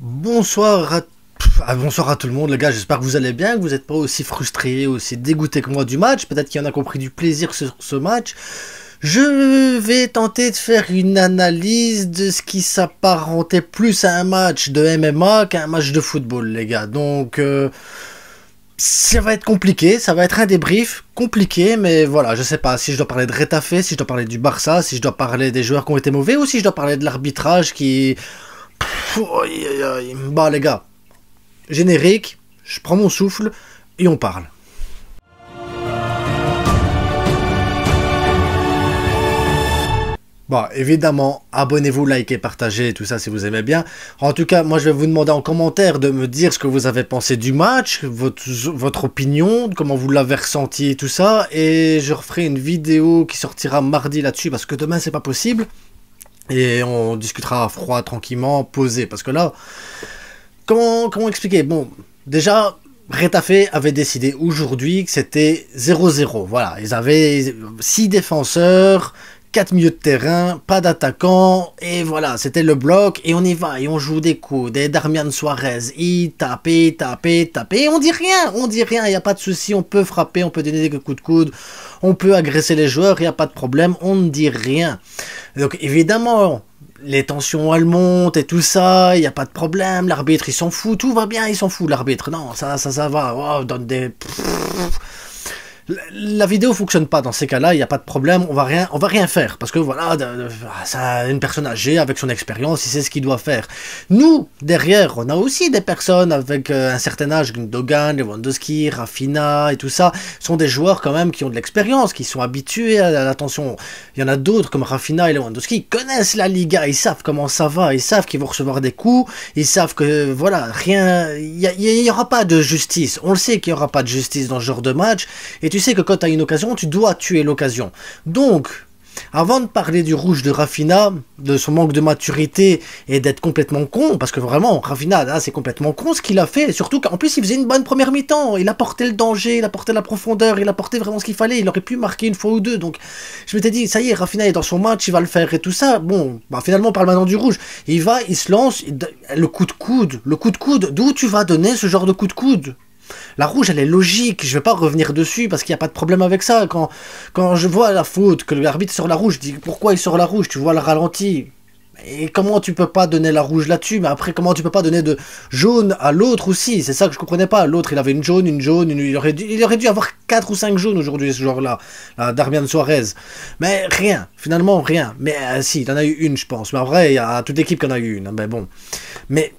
Bonsoir à... bonsoir à tout le monde les gars, j'espère que vous allez bien, que vous n'êtes pas aussi frustrés, aussi dégoûtés que moi du match, peut-être qu'il y en a compris du plaisir sur ce match. Je vais tenter de faire une analyse de ce qui s'apparentait plus à un match de MMA qu'à un match de football les gars, donc ça va être compliqué, ça va être un débrief compliqué, mais voilà, je sais pas si je dois parler de Retafe, si je dois parler du Barça, si je dois parler des joueurs qui ont été mauvais ou si je dois parler de l'arbitrage qui... Bah les gars, générique, je prends mon souffle et on parle. Bon, évidemment, abonnez-vous, likez, partagez, tout ça si vous aimez bien. En tout cas, moi je vais vous demander en commentaire de me dire ce que vous avez pensé du match, votre opinion, comment vous l'avez ressenti et tout ça. Et je referai une vidéo qui sortira mardi là-dessus parce que demain c'est pas possible. Et on discutera à froid, tranquillement, posé. Parce que là, comment expliquer? Bon, déjà, Retafe avait décidé aujourd'hui que c'était 0-0. Voilà, ils avaient 6 défenseurs, 4 milieux de terrain, pas d'attaquants, et voilà, c'était le bloc, et on y va, et on joue des coups, des Darmian Suarez, il tape, et on dit rien, il n'y a pas de souci, on peut frapper, on peut donner des coups de coude, on peut agresser les joueurs, il n'y a pas de problème, on ne dit rien. Donc évidemment, les tensions elles montent et tout ça, il n'y a pas de problème, l'arbitre il s'en fout, tout va bien, il s'en fout l'arbitre, non, ça va, oh, donne des... La vidéo fonctionne pas dans ces cas-là, il n'y a pas de problème, on va rien faire, parce que voilà, ça, une personne âgée avec son expérience, il sait ce qu'il doit faire. Nous, derrière, on a aussi des personnes avec un certain âge, Gundogan, Lewandowski, Rafinha et tout ça, sont des joueurs quand même qui ont de l'expérience, qui sont habitués à l'attention. Il y en a d'autres comme Rafinha et Lewandowski, qui connaissent la Liga, ils savent comment ça va, ils savent qu'ils vont recevoir des coups, ils savent que voilà, il y aura pas de justice, on le sait qu'il y aura pas de justice dans ce genre de match, et tu sais que quand tu as une occasion, tu dois tuer l'occasion. Donc, avant de parler du rouge de Rafinha, de son manque de maturité et d'être complètement con, parce que vraiment, Rafinha, là, c'est complètement con ce qu'il a fait, surtout qu'en plus, il faisait une bonne première mi-temps, il apportait le danger, il apportait la profondeur, il apportait vraiment ce qu'il fallait, il aurait pu marquer une fois ou deux, donc je m'étais dit, ça y est, Rafinha est dans son match, il va le faire et tout ça, bon, bah finalement, on parle maintenant du rouge, il se lance, le coup de coude, d'où tu vas donner ce genre de coup de coude? La rouge, elle est logique, je vais pas revenir dessus parce qu'il n'y a pas de problème avec ça. Quand je vois la faute, que l'arbitre sort la rouge, je dis pourquoi il sort la rouge, tu vois le ralenti. Et comment tu peux pas donner la rouge là-dessus, mais après comment tu peux pas donner de jaune à l'autre aussi, c'est ça que je comprenais pas. L'autre il avait une jaune, il aurait dû avoir 4 ou 5 jaunes aujourd'hui ce genre-là, Darmian Suarez. Mais rien, finalement rien. Mais si, il en a eu une je pense, mais en vrai il y a toute l'équipe qui en a eu une, mais bon. Mais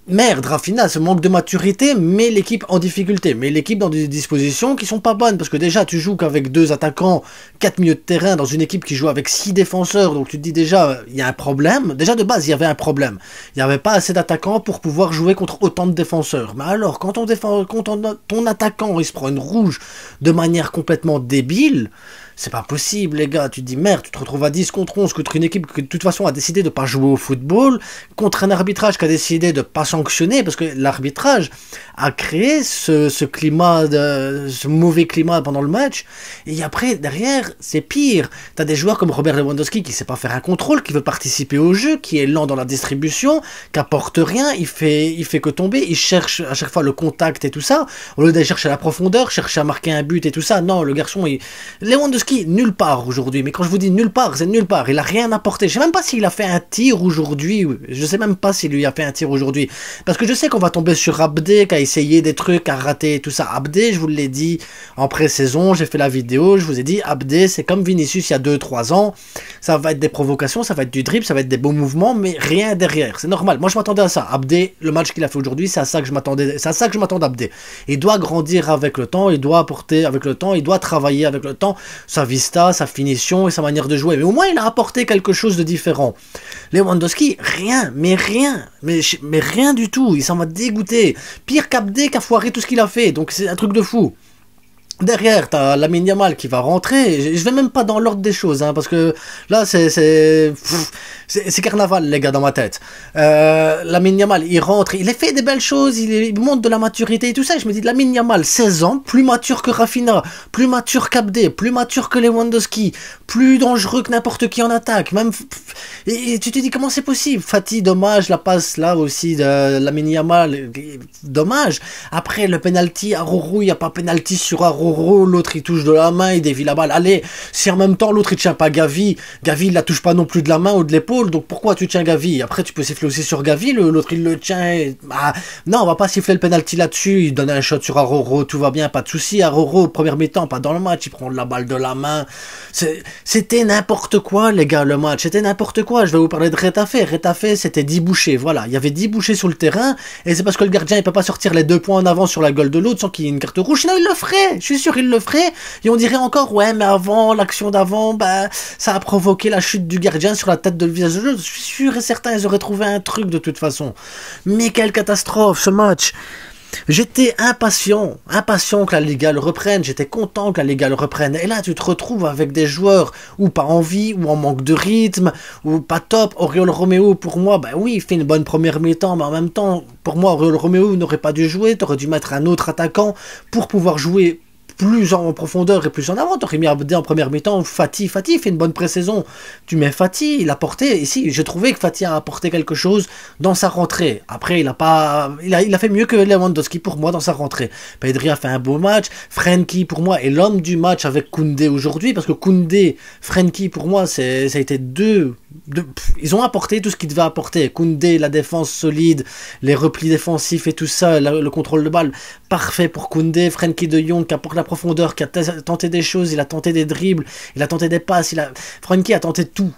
merde, Rafinha, ce manque de maturité met l'équipe en difficulté, met l'équipe dans des dispositions qui sont pas bonnes, parce que déjà tu joues qu'avec 2 attaquants, 4 milieux de terrain dans une équipe qui joue avec 6 défenseurs, donc tu te dis déjà, il y a un problème, déjà de base il y avait un problème, il n'y avait pas assez d'attaquants pour pouvoir jouer contre autant de défenseurs, mais alors quand ton attaquant il se prend une rouge de manière complètement débile, c'est pas possible les gars, tu te dis merde, tu te retrouves à 10 contre 11 contre une équipe qui de toute façon a décidé de pas jouer au football, contre un arbitrage qui a décidé de pas sanctionner, parce que l'arbitrage a créé ce climat, ce mauvais climat pendant le match, et après derrière c'est pire, t'as des joueurs comme Robert Lewandowski qui sait pas faire un contrôle, qui veut participer au jeu, qui est lent dans la distribution, qui apporte rien, il fait que tomber, il cherche à chaque fois le contact et tout ça, au lieu d'aller chercher la profondeur, chercher à marquer un but et tout ça, non, le garçon, Lewandowski, nulle part aujourd'hui, mais quand je vous dis nulle part, c'est nulle part, il a rien apporté, je sais même pas s'il a fait un tir aujourd'hui, je sais même pas s'il lui a fait un tir aujourd'hui, parce que je sais qu'on va tomber sur Abdé, qui a essayé des trucs, qui a raté tout ça. Abdé, je vous l'ai dit en pré-saison, j'ai fait la vidéo, je vous ai dit, Abdé, c'est comme Vinicius il y a 2-3 ans, ça va être des provocations, ça va être du dribble, ça va être des beaux mouvements, mais rien derrière, c'est normal, moi je m'attendais à ça. Abdé, le match qu'il a fait aujourd'hui, c'est à ça que je m'attendais, c'est à ça que je m'attends d'Abdé. Il doit grandir avec le temps, il doit apporter avec le temps, il doit travailler avec le temps, sa vista, sa finition et sa manière de jouer, mais au moins il a apporté quelque chose de différent. Lewandowski, rien, mais rien du tout, il s'en va dégoûter, pire qu'Abdé qui a foiré tout ce qu'il a fait, donc c'est un truc de fou. Derrière, t'as Lamine Yamal qui va rentrer. Je vais même pas dans l'ordre des choses, hein, parce que là, c'est carnaval, les gars, dans ma tête. Lamine Yamal, il rentre, il a fait des belles choses, il montre de la maturité et tout ça. Je me dis, Lamine Yamal, 16 ans, plus mature que Rafinha, plus mature qu'Abdé, plus mature que Lewandowski, plus dangereux que n'importe qui en attaque. Même, et tu te dis, comment c'est possible? Fatih, dommage, la passe là aussi de Lamine Yamal, dommage. Après, le penalty, Aroro, il n'y a pas penalty sur Aroro. L'autre il touche de la main, il dévie la balle. Allez, si en même temps l'autre il tient pas Gavi, Gavi il la touche pas non plus de la main ou de l'épaule, donc pourquoi tu tiens Gavi? Après tu peux siffler aussi sur Gavi, l'autre il le tient. Bah, non, on va pas siffler le penalty là-dessus, il donne un shot sur Aroro, tout va bien, pas de souci. Aroro, première mi-temps, pas dans le match, il prend la balle de la main. C'était n'importe quoi, les gars, le match, c'était n'importe quoi. Je vais vous parler de Retafe. Retafe, c'était 10 bouchées, voilà. Il y avait 10 bouchées sur le terrain, et c'est parce que le gardien il peut pas sortir les 2 points en avant sur la gueule de l'autre sans qu'il y ait une carte rouge, sinon il le ferait. Je suis sûr il le ferait, et on dirait encore, ouais, mais avant, l'action d'avant, bah, ça a provoqué la chute du gardien sur la tête de le visage de l'autre. Je suis sûr et certain, ils auraient trouvé un truc de toute façon. Mais quelle catastrophe, ce match! J'étais impatient que la Liga le reprenne, j'étais content que la Liga le reprenne, et là tu te retrouves avec des joueurs ou pas envie, ou en manque de rythme, ou pas top. Oriol Romeo, pour moi, bah oui, il fait une bonne première mi-temps, mais en même temps, pour moi, Oriol Romeo n'aurait pas dû jouer, t'aurais dû mettre un autre attaquant pour pouvoir jouer plus en profondeur et plus en avant. T'aurais mis Abdé en première mi-temps, Fatih fait une bonne pré-saison. Tu mets Fatih, il a porté, ici, j'ai trouvé que Fatih a apporté quelque chose dans sa rentrée. Après, il a fait mieux que Lewandowski pour moi dans sa rentrée. Pedri a fait un beau match, Frenkie pour moi est l'homme du match avec Koundé aujourd'hui, parce que Koundé, Frenkie pour moi, ça a été ils ont apporté tout ce qu'ils devaient apporter. Koundé, la défense solide, les replis défensifs et tout ça, le contrôle de balle, parfait pour Koundé. Frenkie de Jong qui apporte la profondeur, qui a tenté des choses, il a tenté des dribbles, il a tenté des passes, Frenkie a tenté tout,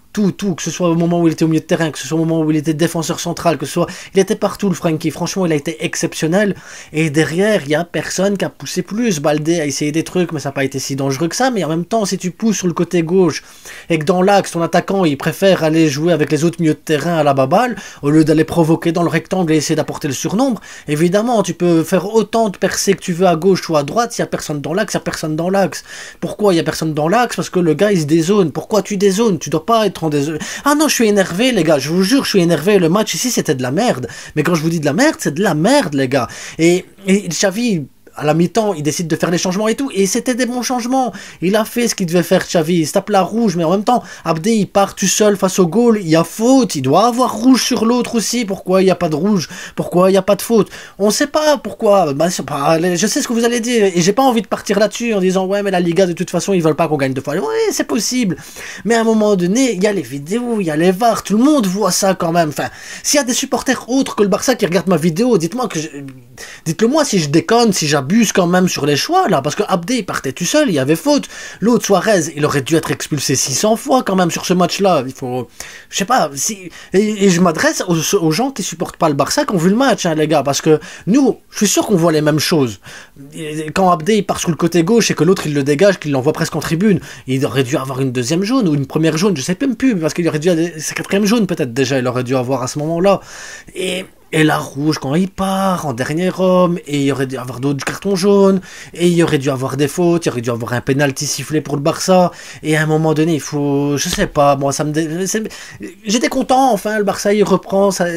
que ce soit au moment où il était au milieu de terrain, que ce soit au moment où il était défenseur central, que ce soit, il était partout le Frenkie, franchement il a été exceptionnel, et derrière il y a personne qui a poussé plus. Baldé a essayé des trucs mais ça n'a pas été si dangereux que ça, mais en même temps si tu pousses sur le côté gauche et que dans l'axe ton attaquant il préfère aller jouer avec les autres milieux de terrain à la baballe au lieu d'aller provoquer dans le rectangle et essayer d'apporter le surnombre, évidemment tu peux faire autant de percées que tu veux à gauche ou à droite, s'il y a personne dans l'axe, il y a personne dans l'axe. Pourquoi il y a personne dans l'axe? Parce que le gars il se dézone. Pourquoi tu dézones? Tu dois pas être en dézone. Ah non, je suis énervé les gars, je vous jure, je suis énervé. Le match ici c'était de la merde. Mais quand je vous dis de la merde, c'est de la merde les gars. Et Xavi, à la mi-temps, il décide de faire les changements et tout, et c'était des bons changements. Il a fait ce qu'il devait faire, Xavi. Il se tape la rouge, mais en même temps, Abdé, il part tout seul face au goal. Il y a faute, il doit avoir rouge sur l'autre aussi. Pourquoi il n'y a pas de rouge? Pourquoi il n'y a pas de faute? On ne sait pas pourquoi. Bah, je sais ce que vous allez dire, et j'ai pas envie de partir là-dessus en disant, ouais, mais la Liga, de toute façon, ils veulent pas qu'on gagne deux fois. Ouais, c'est possible. Mais à un moment donné, il y a les vidéos, il y a les VAR, tout le monde voit ça quand même. Enfin, s'il y a des supporters autres que le Barça qui regardent ma vidéo, dites-le moi si je déconne, si j'abuse quand même sur les choix là, parce que Abdé il partait tout seul, il y avait faute. L'autre Suarez, il aurait dû être expulsé 600 fois quand même sur ce match-là. Il faut, je sais pas, et je m'adresse aux gens qui supportent pas le Barça, qui ont vu le match, hein, les gars, parce que nous, je suis sûr qu'on voit les mêmes choses. Quand Abdé il part sur le côté gauche et que l'autre il le dégage, qu'il l'envoie presque en tribune, il aurait dû avoir une deuxième jaune ou une première jaune, je sais même plus, parce qu'il aurait dû sa quatrième jaune peut-être déjà, il aurait dû avoir à ce moment-là. Et la rouge quand il part, en dernier homme, et il y aurait dû avoir d'autres cartons jaunes, et il y aurait dû avoir des fautes, il y aurait dû avoir un penalty sifflé pour le Barça, et à un moment donné, il faut, je sais pas, moi j'étais content, enfin, le Barça il reprend, ça.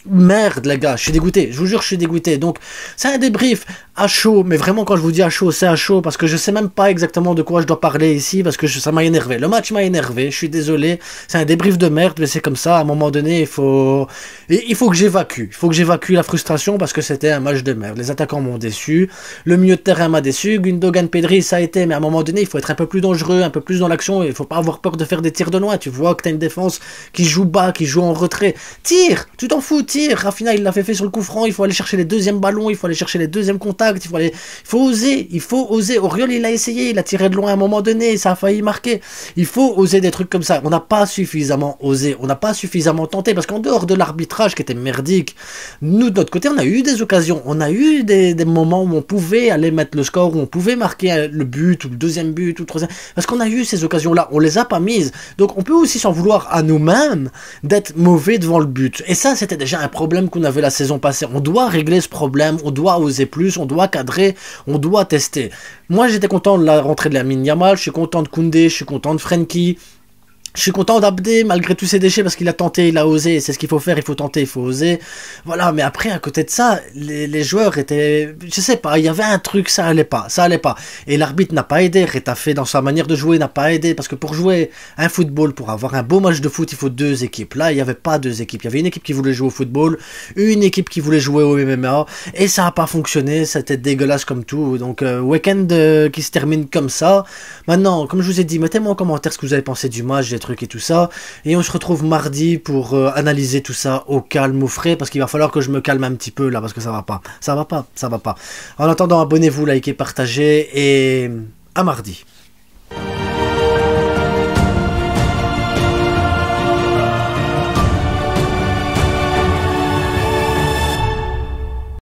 Merde les gars, je suis dégoûté, je vous jure je suis dégoûté. Donc c'est un débrief à chaud, mais vraiment quand je vous dis à chaud, c'est à chaud parce que je sais même pas exactement de quoi je dois parler ici parce que ça m'a énervé. Le match m'a énervé, je suis désolé, c'est un débrief de merde, mais c'est comme ça, à un moment donné il faut que j'évacue. Il faut que j'évacue la frustration parce que c'était un match de merde. Les attaquants m'ont déçu, le milieu de terrain m'a déçu, Gundogan, Pedri ça a été, mais à un moment donné il faut être un peu plus dangereux, un peu plus dans l'action, il faut pas avoir peur de faire des tirs de loin. Tu vois que t'as une défense qui joue bas, qui joue en retrait. Tire, tu t'en fous, tire. Rafinha il l'a fait sur le coup franc, il faut aller chercher les deuxièmes ballons, il faut aller chercher les deuxièmes contacts, il faut oser. Oriol il a essayé, il a tiré de loin à un moment donné, ça a failli marquer. Il faut oser des trucs comme ça. On n'a pas suffisamment osé, on n'a pas suffisamment tenté parce qu'en dehors de l'arbitrage qui était merdique, nous de notre côté on a eu des occasions, on a eu des moments où on pouvait aller mettre le score, où on pouvait marquer le but ou le deuxième but ou le troisième, parce qu'on a eu ces occasions là, on les a pas mises. Donc on peut aussi s'en vouloir à nous-mêmes d'être mauvais devant le but. Et ça c'était déjà un problème qu'on avait la saison passée. On doit régler ce problème, on doit oser plus, on doit cadrer, on doit tester. Moi, j'étais content de la rentrée de Lamine Yamal, je suis content de Koundé, je suis content de Frenkie. Je suis content d'Abdé, malgré tous ses déchets, parce qu'il a tenté, il a osé, c'est ce qu'il faut faire, il faut tenter, il faut oser. Voilà, mais après, à côté de ça, les joueurs étaient, je sais pas, il y avait un truc, ça allait pas. Et l'arbitre n'a pas aidé, Retafe, dans sa manière de jouer, n'a pas aidé, parce que pour jouer un football, pour avoir un beau match de foot, il faut deux équipes. Là, il n'y avait pas deux équipes. Il y avait une équipe qui voulait jouer au football, une équipe qui voulait jouer au MMA, et ça n'a pas fonctionné, c'était dégueulasse comme tout. Donc, week-end qui se termine comme ça. Maintenant, comme je vous ai dit, mettez-moi en commentaire ce que vous avez pensé du match, et tout ça, et on se retrouve mardi pour analyser tout ça au calme, au frais, parce qu'il va falloir que je me calme un petit peu là, parce que ça va pas. En attendant, abonnez-vous, likez, partagez, et à mardi.